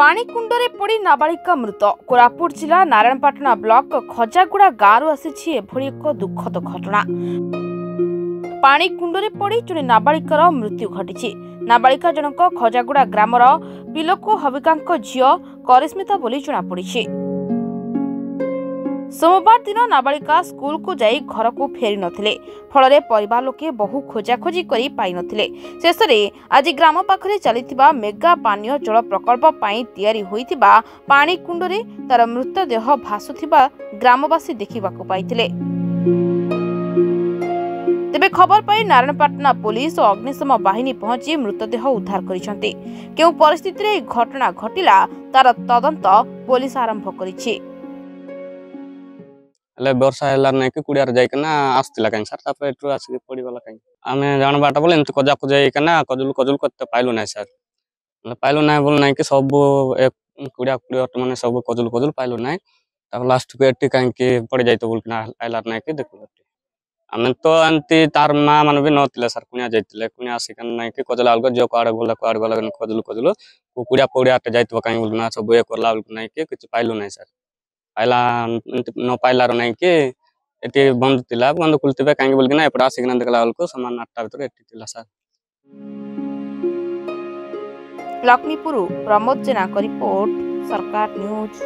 पाणीकुंडरे पड़ी नाबालिका मृत। कोरापुट जिला नारायणपाटना ब्लॉक खजागुड़ा गाँव आसी एभली एक दुखद घटना। पाणीकुंडरे पड़ी जड़े नाबालिकार मृत्यु घटी। नाबालिका जनक खजागुड़ा ग्रामर पिलको हबिका झील करिस्मिता बोली जनापड़ी। सोमवार दिन नाबालिका स्कूल को जाई घर को फेरी नथिले। फल परिवार लोके बहु खोजाखोजी करी पाई नथिले। शेष में आज ग्राम पाखरे चलिथिबा मेगा पानीय जल प्रकल्प पाई तैयारी होइथिबा पाणीकुंडरे तार मृतदेह भासुथिबा ग्रामवासी देखिबाकू पाइथिले। तेबे खबर पाई नारायणपाटना पुलिस और अग्निशम बाहिनी पहुंची मृतदेह उद्धार करिसंती। केउ परिस्थिति रे घटना घटिला तार तदंत पुलिस आरंभ करिछि। वर्षा है कि कुड़िया जाइना आसला कहीं सर तापर आसिक पड़गला कहीं आम जानवाटा बोले एमती कजा खोजाइना कजुल कजुल करते पाइलु ना सर पाइलु ना बोल ना कि सब कुड़िया कुड़िया मैंने सब कजुल कजुल पाइलु ना लास्ट को एटी कहीं पड़ जाइए बोलना आइलार ना कि देख आम तो एमती तार माँ मान भी नथिले सर कुणिया जाइए कुणिया आसिक ना कि कजला बेलू जो कड़े गला कजुल कजुल कुड़िया पड़िया जाइए कहीं बोलना सब ये करला ना कि किसी पाइलु ना सर पाइला न पाइलार ना कि एटी बंद थिला बंद खुलते कहीं बोलना एपटे आसिक देखला बेलू सामान 8टा भर एटी सर। लक्ष्मीपुर प्रमोद जेना रिपोर्ट सरकार न्यूज।